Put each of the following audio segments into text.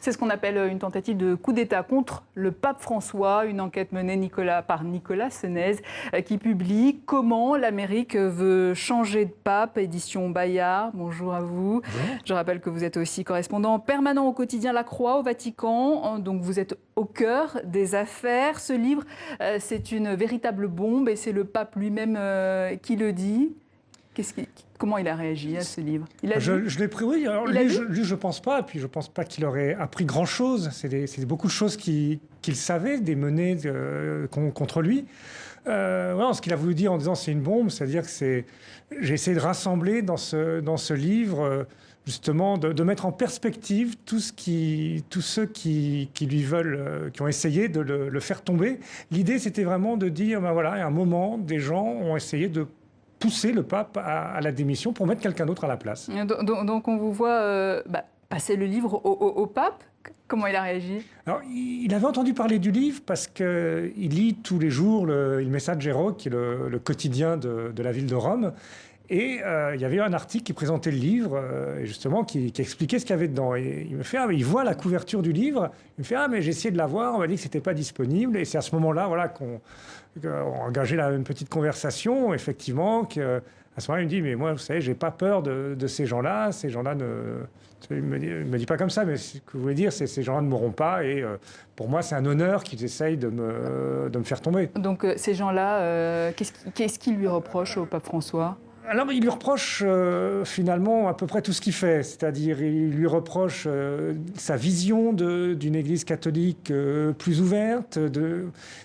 C'est ce qu'on appelle une tentative de coup d'État contre le pape François, une enquête menée par Nicolas Senez qui publie « Comment l'Amérique veut changer de pape », édition Bayard. Bonjour à vous. Bonjour. Je rappelle que vous êtes aussi correspondant permanent au quotidien La Croix au Vatican, donc vous êtes au cœur des affaires. Ce livre, c'est une véritable bombe et c'est le pape lui-même qui le dit. Comment il a réagi à ce livre? Je l'ai pris, oui. Alors, lui, je ne pense pas. Et puis, je ne pense pas qu'il aurait appris grand-chose. C'est beaucoup de choses qu'il savait, des menées contre lui. Voilà, ce qu'il a voulu dire en disant c'est une bombe, c'est-à-dire que j'ai essayé de rassembler dans ce livre, justement, de mettre en perspective tous ceux qui lui veulent, qui ont essayé de le faire tomber. L'idée, c'était vraiment de dire, ben voilà, à un moment, des gens ont essayé de pousser le pape à la démission pour mettre quelqu'un d'autre à la place. Donc on vous voit passer le livre au pape. Comment il a réagi? Alors, il avait entendu parler du livre parce qu'il lit tous les jours Il Messaggero, qui est le quotidien de la ville de Rome. Et il y avait un article qui présentait le livre, justement, qui expliquait ce qu'il y avait dedans. Et il me fait, il voit la couverture du livre, il me fait, mais j'ai essayé de la voir, on m'a dit que ce n'était pas disponible. Et c'est à ce moment-là, voilà, qu'on a engagé une petite conversation, effectivement, à ce moment-là, il me dit, mais moi, vous savez, j'ai pas peur de ces gens-là. Ces gens-là il me dit pas comme ça, mais ce que vous voulez dire, c'est ces gens-là ne mourront pas. Et pour moi, c'est un honneur qu'ils essayent de me faire tomber. Donc ces gens-là, qu'est-ce qu'ils lui reprochent au pape François? Alors, il lui reproche finalement à peu près tout ce qu'il fait. C'est-à-dire, il lui reproche sa vision d'une Église catholique plus ouverte,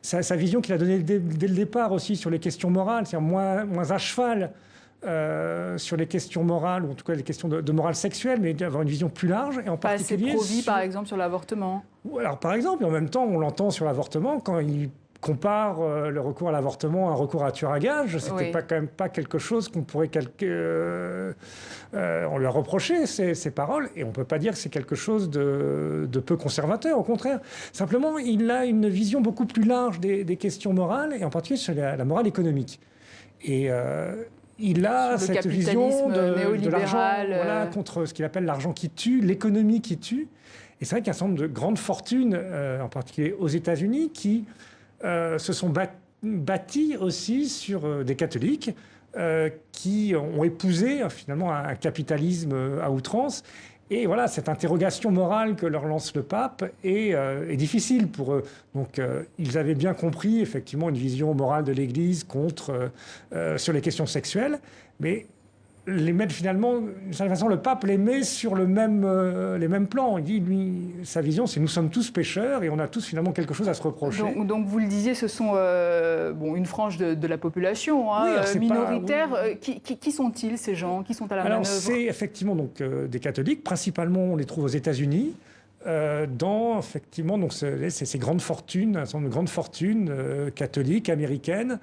sa vision qu'il a donnée dès le départ aussi sur les questions morales, c'est-à-dire moins à cheval sur les questions morales, ou en tout cas les questions de morale sexuelle, mais d'avoir une vision plus large. Et en particulier, assez pro-vie, par exemple, sur l'avortement. Alors, par exemple, et en même temps, on l'entend sur l'avortement, quand il compare le recours à l'avortement à un recours à tueur à gage, c'était quand même pas quelque chose qu'on pourrait on lui a reproché ces paroles, et on peut pas dire que c'est quelque chose de peu conservateur, au contraire. Simplement, il a une vision beaucoup plus large des questions morales, et en particulier sur la morale économique. Et il a cette vision de l'argent, voilà, contre ce qu'il appelle l'argent qui tue, l'économie qui tue. Et c'est vrai qu'il y a un certain nombre de grandes fortunes, en particulier aux États-Unis, qui se sont bâtis aussi sur des catholiques qui ont épousé finalement un capitalisme à outrance. Et voilà, cette interrogation morale que leur lance le pape est difficile pour eux. Donc ils avaient bien compris effectivement une vision morale de l'Église sur les questions sexuelles, mais les mettre finalement, d'une certaine façon, le pape les met sur les mêmes plans. Il dit, lui, sa vision, c'est nous sommes tous pécheurs et on a tous finalement quelque chose à se reprocher. Donc vous le disiez, ce sont une frange de la population minoritaire. Qui sont-ils, ces gens qui sont à la manœuvre? C'est effectivement donc, des catholiques. Principalement, on les trouve aux États-Unis. Dans effectivement donc, ces grandes fortunes, un certain nombre de grandes fortunes catholiques, américaines,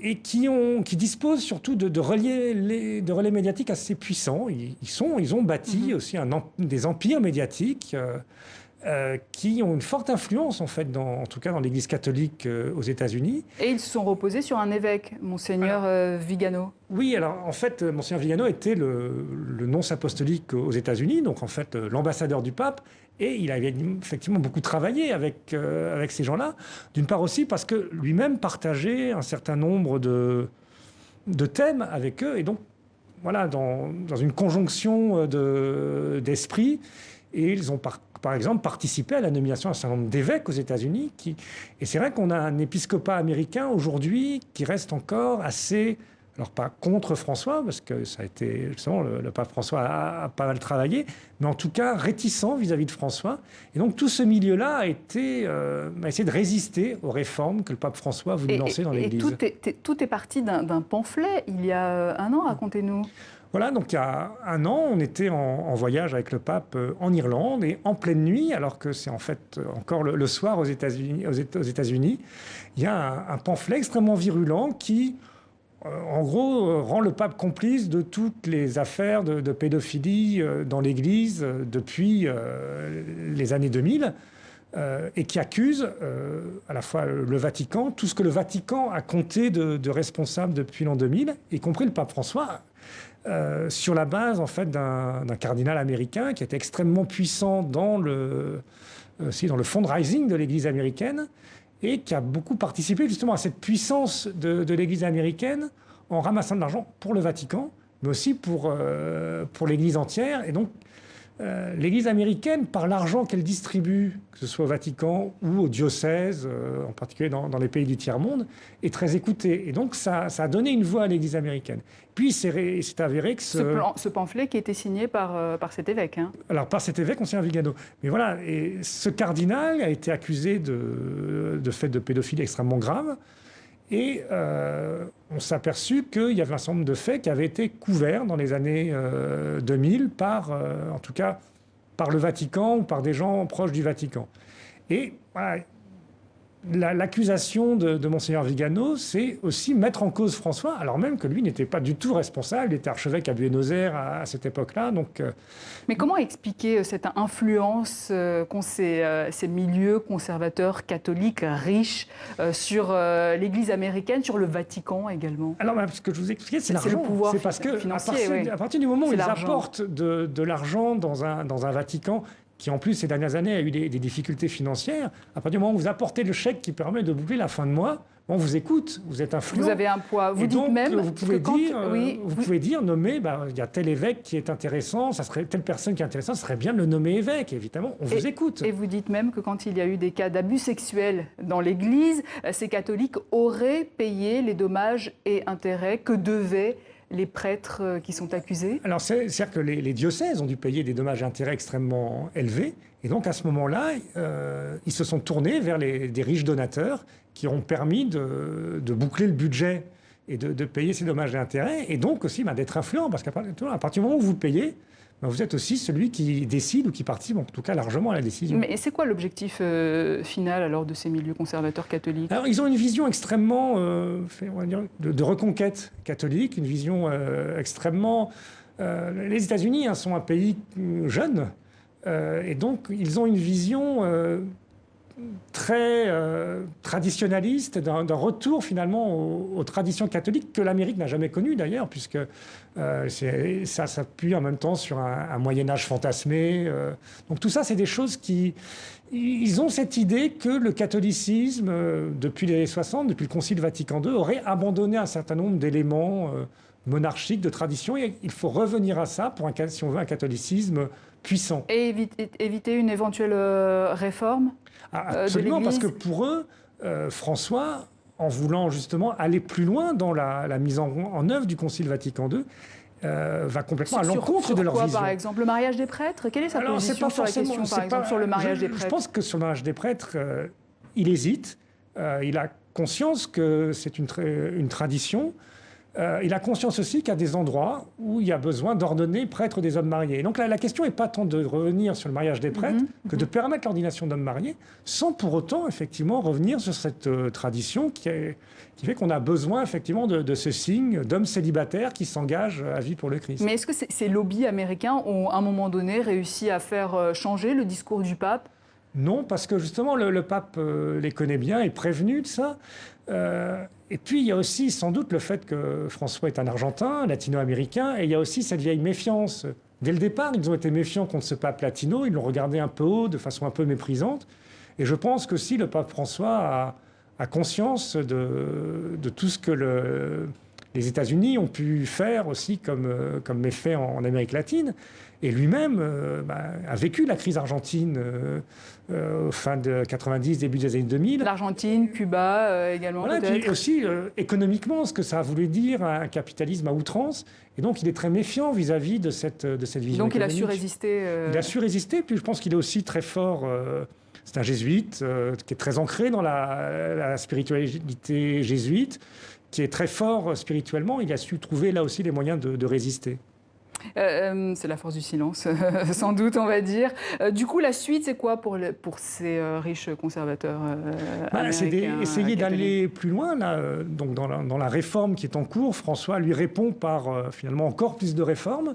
et qui disposent surtout de relais médiatiques assez puissants. Ils ont bâti aussi des empires médiatiques qui ont une forte influence, en fait, en tout cas dans l'Église catholique aux États-Unis. Et ils se sont reposés sur un évêque, Monseigneur Vigano. Oui, alors en fait, Monseigneur Vigano était le nonce apostolique aux États-Unis, donc en fait l'ambassadeur du pape. Et il avait effectivement beaucoup travaillé avec ces gens-là. D'une part aussi parce que lui-même partageait un certain nombre de thèmes avec eux. Et donc, voilà, dans une conjonction d'esprit. Et ils ont par exemple participé à la nomination d'un certain nombre d'évêques aux États-Unis. Et c'est vrai qu'on a un épiscopat américain aujourd'hui qui reste encore assez... Alors, pas contre François, parce que ça a été, justement, le pape François a pas mal travaillé, mais en tout cas réticent vis-à-vis de François. Et donc, tout ce milieu-là a essayé de résister aux réformes que le pape François a voulu lancer dans l'Église. Et tout est parti d'un pamphlet il y a un an, racontez-nous. Voilà, donc il y a un an, on était en voyage avec le pape en Irlande, et en pleine nuit, alors que c'est en fait encore le soir aux États-Unis, il y a un pamphlet extrêmement virulent qui... en gros, rend le pape complice de toutes les affaires de pédophilie dans l'Église depuis les années 2000 et qui accuse à la fois le Vatican, tout ce que le Vatican a compté de responsables depuis l'an 2000, y compris le pape François, sur la base en fait d'un cardinal américain qui était extrêmement puissant dans le fundraising de l'Église américaine et qui a beaucoup participé justement à cette puissance de l'Église américaine en ramassant de l'argent pour le Vatican, mais aussi pour l'Église entière. Et donc, l'Église américaine, par l'argent qu'elle distribue, que ce soit au Vatican ou au diocèse, en particulier dans les pays du tiers-monde, est très écoutée. Et donc, ça a donné une voix à l'Église américaine. Puis, c'est avéré que ce pamphlet qui était signé par cet évêque. Hein. Alors, par cet évêque, Monseigneur Vigano. Mais voilà, et ce cardinal a été accusé de faits de pédophilie extrêmement graves. Et on s'est aperçu qu'il y avait un certain nombre de faits qui avaient été couverts dans les années 2000 en tout cas, par le Vatican ou par des gens proches du Vatican. Et voilà, l'accusation de Monseigneur Vigano, c'est aussi mettre en cause François, alors même que lui n'était pas du tout responsable, il était archevêque à Buenos Aires à cette époque-là. Mais comment expliquer cette influence qu'ont ces milieux conservateurs catholiques riches sur l'Église américaine, sur le Vatican également? Alors, ce que je vous expliquais, c'est l'argent. C'est parce que à partir du moment où ils apportent de l'argent dans un Vatican, qui en plus ces dernières années a eu des difficultés financières, à partir du moment où vous apportez le chèque qui permet de boucler la fin de mois, on vous écoute, vous êtes influent. Vous avez un poids. Vous dites donc, même vous pouvez dire, nommer, il y a tel évêque qui est intéressant, ça serait telle personne qui est intéressante, ce serait bien de le nommer évêque. Évidemment, on vous écoute. Et vous dites même que quand il y a eu des cas d'abus sexuels dans l'Église, ces catholiques auraient payé les dommages et intérêts que devaient les prêtres qui sont accusés? Alors, c'est-à-dire que les diocèses ont dû payer des dommages et intérêts extrêmement élevés. Et donc, à ce moment-là, ils se sont tournés vers des riches donateurs qui ont permis de boucler le budget et de payer ces dommages et intérêts. Et donc aussi d'être influent, parce qu'à partir du moment où vous payez, vous êtes aussi celui qui décide ou qui participe, en tout cas largement, à la décision. Mais c'est quoi l'objectif final alors de ces milieux conservateurs catholiques? Alors, ils ont une vision extrêmement on va dire, de reconquête catholique, une vision extrêmement... les États-Unis sont un pays jeune, et donc ils ont une vision très traditionnaliste, d'un retour finalement aux traditions catholiques que l'Amérique n'a jamais connues d'ailleurs, puisque ça s'appuie en même temps sur un Moyen-Âge fantasmé. Donc tout ça, c'est des choses ils ont cette idée que le catholicisme, depuis les années 60, depuis le Concile Vatican II, aurait abandonné un certain nombre d'éléments monarchiques, de traditions, et il faut revenir à ça si on veut un catholicisme puissant. Et éviter une éventuelle réforme absolument, parce que pour eux, François, en voulant justement aller plus loin dans la mise en œuvre du Concile Vatican II, va complètement à l'encontre de leur vision. Par exemple, le mariage des prêtres? Quelle est sa position sur la question, par exemple, sur le mariage des prêtres? Je pense que sur le mariage des prêtres, il hésite. Il a conscience que c'est une tradition. Il a conscience aussi qu'il y a des endroits où il y a besoin d'ordonner prêtres des hommes mariés. Et donc la question n'est pas tant de revenir sur le mariage des prêtres que de permettre l'ordination d'hommes mariés, sans pour autant effectivement revenir sur cette tradition qui fait qu'on a besoin effectivement de ce signe d'hommes célibataires qui s'engagent à vie pour le Christ. Mais est-ce que ces lobbies américains ont à un moment donné réussi à faire changer le discours du pape? Non, parce que justement le pape les connaît bien, est prévenu de ça. Et puis, il y a aussi sans doute le fait que François est un Argentin, latino-américain, et il y a aussi cette vieille méfiance. Dès le départ, ils ont été méfiants contre ce pape latino, ils l'ont regardé un peu haut, de façon un peu méprisante. Et je pense que si le pape François a conscience de tout ce que les États-Unis ont pu faire aussi comme méfait en Amérique latine, et lui-même a vécu la crise argentine fin de 90, début des années 2000. L'Argentine, Cuba également, voilà, peut-être. Et puis aussi économiquement, ce que ça a voulu dire un capitalisme à outrance. Et donc il est très méfiant vis-à-vis de cette vision donc économique. Il a su résister. Il a su résister, puis je pense qu'il est aussi très fort... c'est un jésuite qui est très ancré dans la spiritualité jésuite, qui est très fort spirituellement. Il a su trouver là aussi les moyens de résister. C'est la force du silence, sans doute, on va dire. Du coup, la suite, c'est quoi pour ces riches conservateurs américains? C'est essayer d'aller plus loin. Là, donc dans la réforme qui est en cours, François lui répond par finalement encore plus de réformes,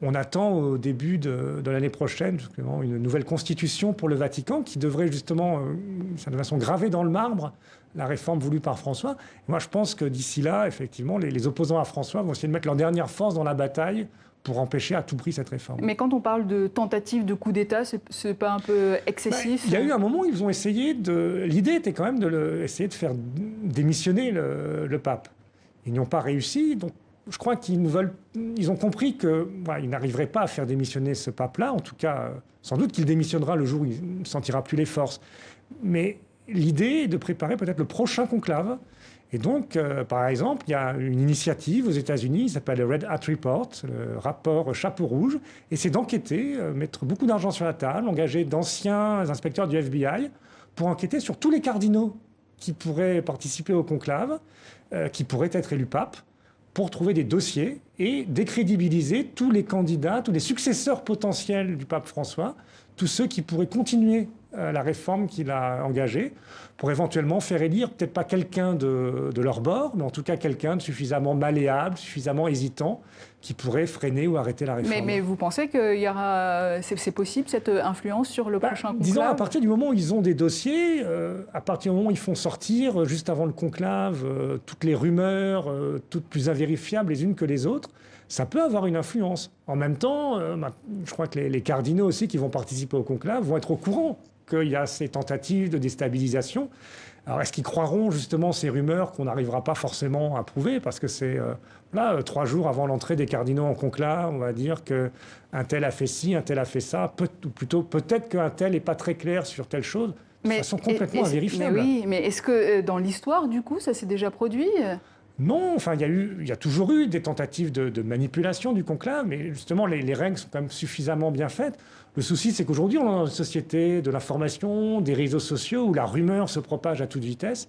On attend au début de l'année prochaine une nouvelle constitution pour le Vatican qui devrait justement, de façon gravée dans le marbre, la réforme voulue par François. Et moi, je pense que d'ici là, effectivement, les opposants à François vont essayer de mettre leur dernière force dans la bataille pour empêcher à tout prix cette réforme. Mais quand on parle de tentative de coup d'État, c'est pas un peu excessif? Il y a eu un moment où ils ont essayé L'idée était quand même essayer de faire démissionner le pape. Ils n'y ont pas réussi, donc je crois ils ont compris qu'ils n'arriveraient pas à faire démissionner ce pape-là. En tout cas, sans doute qu'il démissionnera le jour où il ne sentira plus les forces. Mais l'idée est de préparer peut-être le prochain conclave. Et donc, par exemple, il y a une initiative aux États-Unis qui s'appelle le Red Hat Report, le rapport Chapeau Rouge, et c'est d'enquêter, mettre beaucoup d'argent sur la table, engager d'anciens inspecteurs du FBI pour enquêter sur tous les cardinaux qui pourraient participer au conclave, qui pourraient être élus pape, pour trouver des dossiers et décrédibiliser tous les candidats, tous les successeurs potentiels du pape François, tous ceux qui pourraient continuer la réforme qu'il a engagée, pour éventuellement faire élire peut-être pas quelqu'un de leur bord, mais en tout cas quelqu'un de suffisamment malléable, suffisamment hésitant, qui pourrait freiner ou arrêter la réforme. Mais vous pensez qu'il y aura, c'est possible cette influence sur le prochain conclave? Disons, à partir du moment où ils ont des dossiers, à partir du moment où ils font sortir, juste avant le conclave, toutes les rumeurs, toutes plus invérifiables les unes que les autres, ça peut avoir une influence. En même temps, je crois que les cardinaux aussi qui vont participer au conclave vont être au courant qu'il y a ces tentatives de déstabilisation. Alors, est-ce qu'ils croiront justement ces rumeurs qu'on n'arrivera pas forcément à prouver? Parce que c'est 3 jours avant l'entrée des cardinaux en conclave, on va dire qu'un tel a fait ci, un tel a fait ça. Ou plutôt, peut-être qu'un tel n'est pas très clair sur telle chose. De façon complètement invérifiable. Mais oui, mais est-ce que dans l'histoire, du coup, ça s'est déjà produit? Non, enfin, il y a toujours eu des tentatives de manipulation du conclave, mais justement, les règles sont quand même suffisamment bien faites. Le souci, c'est qu'aujourd'hui, on est dans une société de l'information, des réseaux sociaux, où la rumeur se propage à toute vitesse.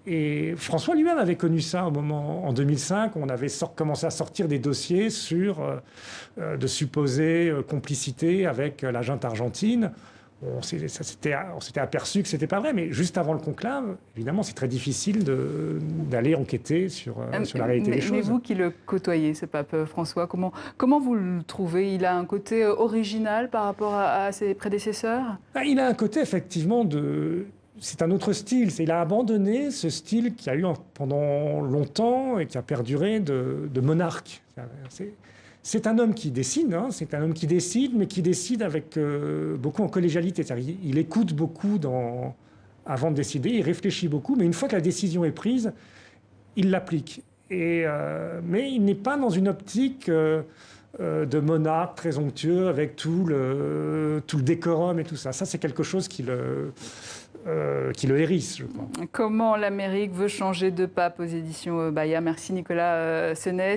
Et François lui-même avait connu ça au moment, en 2005, où on avait commencé à sortir des dossiers sur de supposées complicités avec la junte argentine. On s'était aperçu que ce n'était pas vrai, mais juste avant le conclave, évidemment, c'est très difficile d'aller enquêter sur la réalité des choses. Mais vous qui le côtoyez, ce pape François, comment vous le trouvez? Il a un côté original par rapport à ses prédécesseurs? Il a un côté, effectivement, c'est un autre style. Il a abandonné ce style qu'il y a eu pendant longtemps et qui a perduré de monarque. C'est un homme qui décide, c'est un homme qui décide, mais qui décide avec beaucoup en collégialité. C'est-à-dire, il écoute beaucoup avant de décider, il réfléchit beaucoup, mais une fois que la décision est prise, il l'applique. Mais il n'est pas dans une optique de monarque très onctueux avec tout le décorum et tout ça. Ça, c'est quelque chose qui le hérisse, je crois. Comment l'Amérique veut changer de pape aux éditions Bayard. Merci Nicolas Senet.